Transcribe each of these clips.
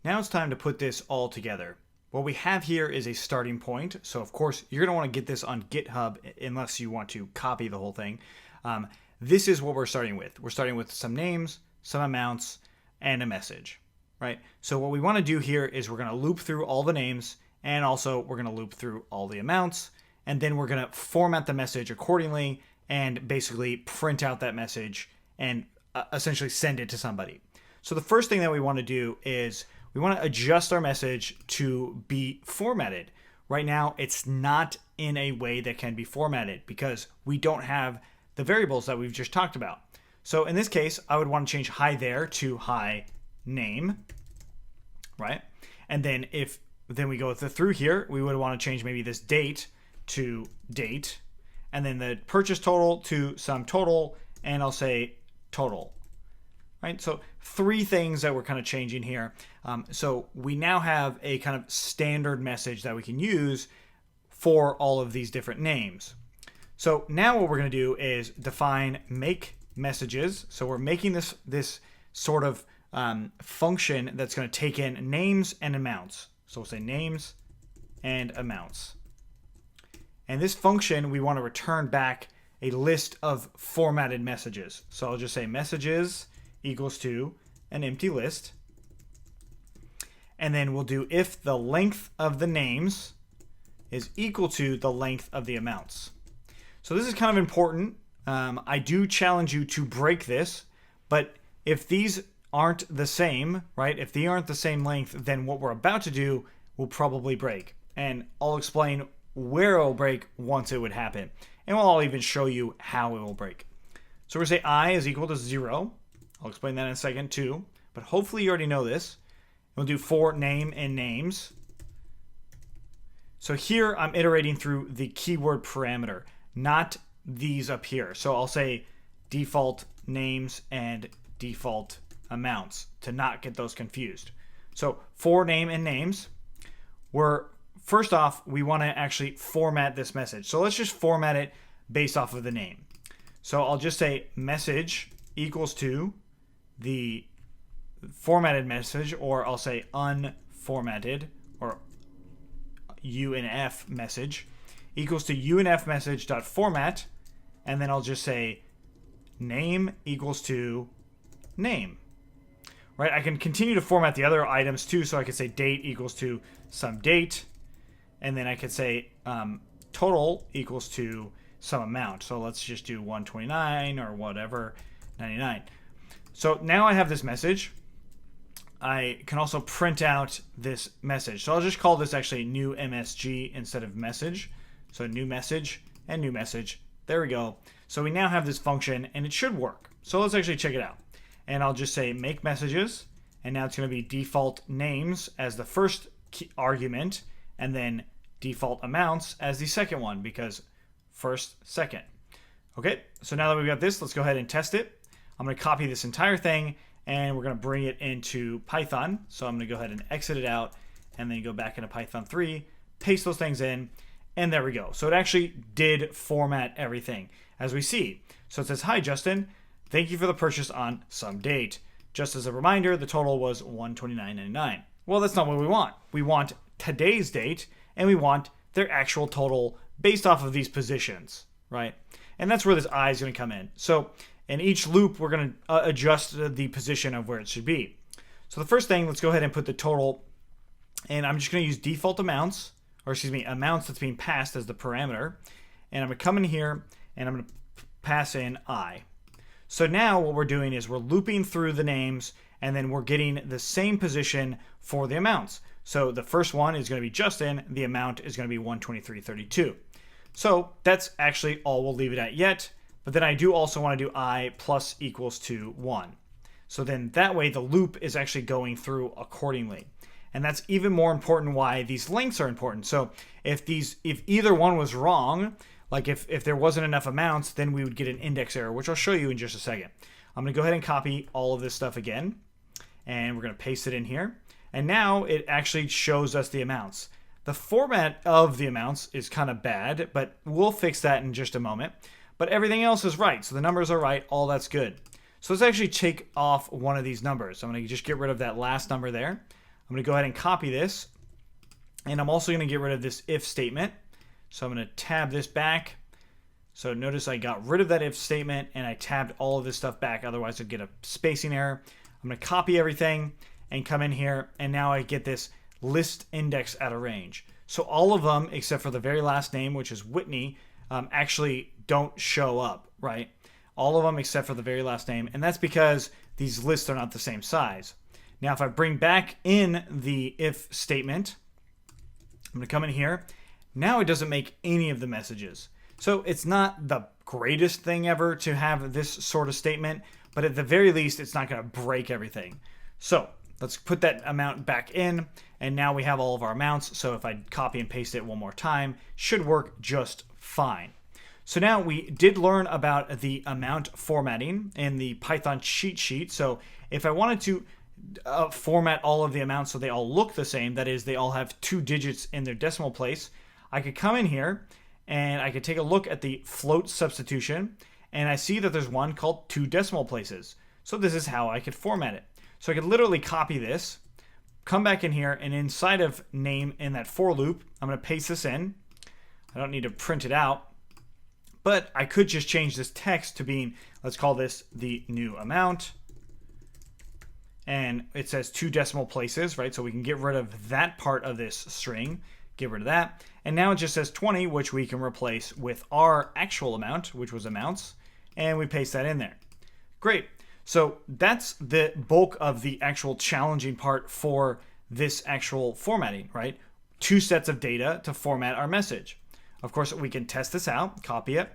Now it's time to put this all together. What we have here is a starting point. So of course you're going to want to get this on GitHub unless you want to copy the whole thing. This is what we're starting with. We're starting with some names, some amounts, and a message, right? So what we want to do here is we're going to loop through all the names, and also we're going to loop through all the amounts, and then we're going to format the message accordingly and basically print out that message and essentially send it to somebody. So the first thing that we want to do is we want to adjust our message to be formatted. Right now, it's not in a way that can be formatted because we don't have the variables that we've just talked about. So in this case, I would want to change hi there to hi name, right? And then then we go through here, we would want to change maybe this date to date, and then the purchase total to sum total, and I'll say total, right? So 3 things that we're kind of changing here. So we now have a kind of standard message that we can use for all of these different names. So now what we're going to do is define make messages. So we're making this sort of function that's going to take in names and amounts. So we'll say names and amounts. And this function, we want to return back a list of formatted messages. So I'll just say messages equals to an empty list. And then we'll do if the length of the names is equal to the length of the amounts. So this is kind of important. I do challenge you to break this, but if these aren't the same, right? If they aren't the same length, then what we're about to do will probably break. And I'll explain where it'll break once it would happen. And I'll even show you how it will break. So we're going to say I is equal to 0. I'll explain that in a second too, but hopefully you already know this. We'll do for name and names. So here I'm iterating through the keyword parameter, not these up here. So I'll say default names and default amounts to not get those confused. So for name and names, first off, we want to actually format this message. So let's just format it based off of the name. So I'll just say message equals to the formatted message, or I'll say unformatted, or UNF message equals to UNF message dot format, and then I'll just say name equals to name. Right? I can continue to format the other items too, so I could say date equals to some date, and then I could say total equals to some amount. So let's just do 129 or whatever, 99. So now I have this message. I can also print out this message. So I'll just call this actually new MSG instead of message. So new message and new message. There we go. So we now have this function and it should work. So let's actually check it out. And I'll just say make messages. And now it's going to be default names as the first argument, and then default amounts as the second one, because first, second. Okay, so now that we've got this, let's go ahead and test it. I'm going to copy this entire thing and we're going to bring it into Python. So I'm going to go ahead and exit it out and then go back into Python 3, paste those things in, and there we go. So it actually did format everything as we see. So it says, hi, Justin. Thank you for the purchase on some date. Just as a reminder, the total was $129.99. Well, that's not what we want. We want today's date, and we want their actual total based off of these positions, right? And that's where this I is going to come in. So in each loop, we're going to adjust the position of where it should be. So the first thing, let's go ahead and put the total, and I'm just going to use default amounts, or excuse me, amounts that's being passed as the parameter. And I'm going to come in here, and I'm going to pass in I. So now what we're doing is we're looping through the names, and then we're getting the same position for the amounts. So the first one is going to be Justin. The amount is going to be $123.32. So that's actually all we'll leave it at yet. But then I do also want to do I plus equals to 1. So then that way the loop is actually going through accordingly. And that's even more important why these lengths are important. So if either one was wrong, like if there wasn't enough amounts, then we would get an index error, which I'll show you in just a second. I'm going to go ahead and copy all of this stuff again, and we're going to paste it in here. And now it actually shows us the amounts. The format of the amounts is kind of bad, but we'll fix that in just a moment. But everything else is right. So the numbers are right. All that's good. So let's actually take off one of these numbers. I'm going to just get rid of that last number there. I'm going to go ahead and copy this. And I'm also going to get rid of this if statement. So I'm going to tab this back. So notice I got rid of that if statement and I tabbed all of this stuff back. Otherwise I'd get a spacing error. I'm going to copy everything and come in here. And now I get this list index out of range. So all of them, except for the very last name, which is Whitney, actually don't show up, right? All of them except for the very last name. And that's because these lists are not the same size. Now, if I bring back in the if statement, I'm going to come in here. Now it doesn't make any of the messages. So it's not the greatest thing ever to have this sort of statement, but at the very least, it's not going to break everything. So let's put that amount back in, and now we have all of our amounts. So if I copy and paste it one more time, should work just fine. So now we did learn about the amount formatting in the Python cheat sheet. So if I wanted to format all of the amounts so they all look the same, that is, they all have 2 digits in their decimal place, I could come in here and I could take a look at the float substitution, and I see that there's one called 2 decimal places. So this is how I could format it. So I could literally copy this, come back in here, and inside of name in that for loop, I'm going to paste this in. I don't need to print it out, but I could just change this text to being, let's call this the new amount. And it says 2 decimal places, right? So we can get rid of that part of this string, get rid of that. And now it just says 20, which we can replace with our actual amount, which was amounts, and we paste that in there. Great. So that's the bulk of the actual challenging part for this actual formatting, right? 2 sets of data to format our message. Of course, we can test this out, copy it,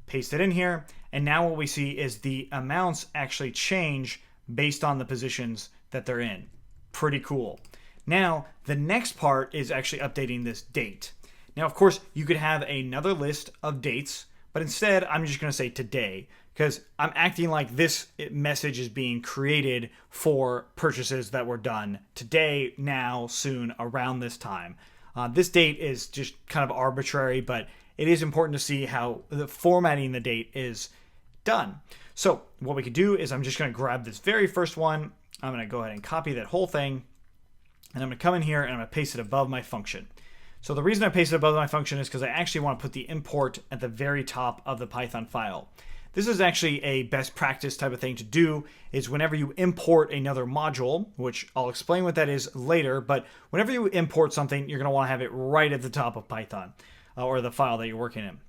paste it in here, and now what we see is the amounts actually change based on the positions that they're in. Pretty cool. Now, the next part is actually updating this date. Now, of course, you could have another list of dates, but instead, I'm just going to say today, because I'm acting like this message is being created for purchases that were done today, now, soon, around this time. This date is just kind of arbitrary, but it is important to see how the formatting the date is done. So what we could do is I'm just going to grab this very first one. I'm going to go ahead and copy that whole thing. And I'm going to come in here and I'm going to paste it above my function. So the reason I paste it above my function is because I actually want to put the import at the very top of the Python file. This is actually a best practice type of thing to do, is whenever you import another module, which I'll explain what that is later, but whenever you import something, you're going to want to have it right at the top of Python or the file that you're working in.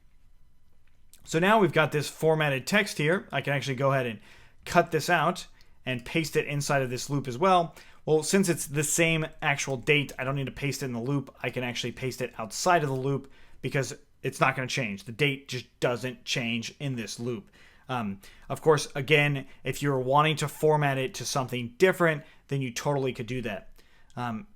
So now we've got this formatted text here. I can actually go ahead and cut this out and paste it inside of this loop as well. Well, since it's the same actual date, I don't need to paste it in the loop. I can actually paste it outside of the loop because it's not going to change. The date just doesn't change in this loop. Of course, again, if you're wanting to format it to something different, then you totally could do that.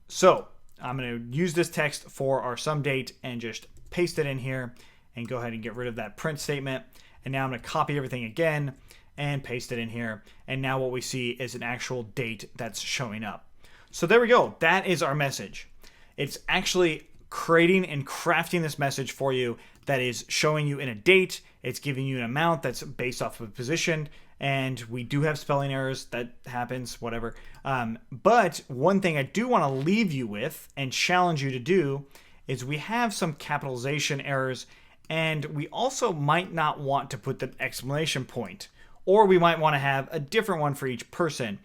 So I'm going to use this text for our sum date and just paste it in here and go ahead and get rid of that print statement. And now I'm going to copy everything again and paste it in here. And now what we see is an actual date that's showing up. So there we go. That is our message. It's actually creating and crafting this message for you that is showing you in a date. It's giving you an amount that's based off of a position. And we do have spelling errors. That happens, whatever. But one thing I do want to leave you with and challenge you to do is we have some capitalization errors, and we also might not want to put the exclamation point, or we might want to have a different one for each person.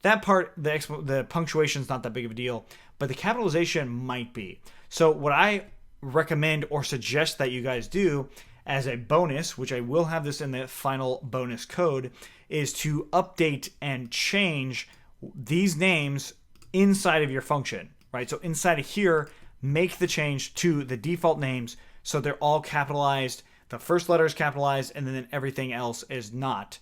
That part, the punctuation is not that big of a deal, but the capitalization might be. So what I recommend or suggest that you guys do as a bonus, which I will have this in the final bonus code, is to update and change these names inside of your function, right? So inside of here, make the change to the default names so they're all capitalized. The first letter is capitalized, and then everything else is not.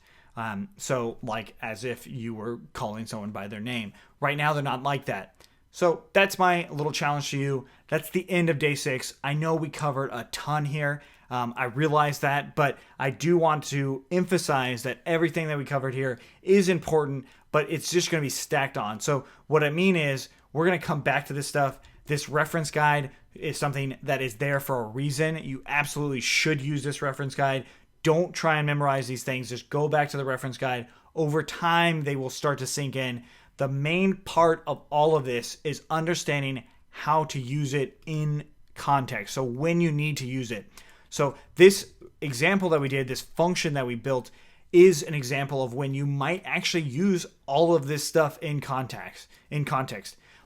So like as if you were calling someone by their name. Right now, they're not like that. So that's my little challenge to you. That's the end of day 6. I know we covered a ton here. I realize that, but I do want to emphasize that everything that we covered here is important, but it's just going to be stacked on. So what I mean is we're going to come back to this stuff. This reference guide is something that is there for a reason. You absolutely should use this reference guide. Don't try and memorize these things. Just go back to the reference guide. Over time, they will start to sink in. The main part of all of this is understanding how to use it in context. So when you need to use it. So this example that we did, this function that we built, is an example of when you might actually use all of this stuff in context.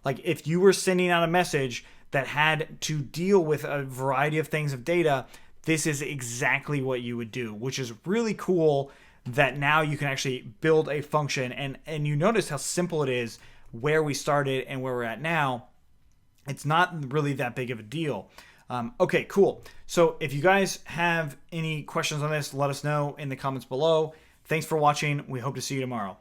Like if you were sending out a message that had to deal with a variety of things of data, this is exactly what you would do, which is really cool that now you can actually build a function. And you notice how simple it is where we started and where we're at now. It's not really that big of a deal. Okay, cool. So if you guys have any questions on this, let us know in the comments below. Thanks for watching. We hope to see you tomorrow.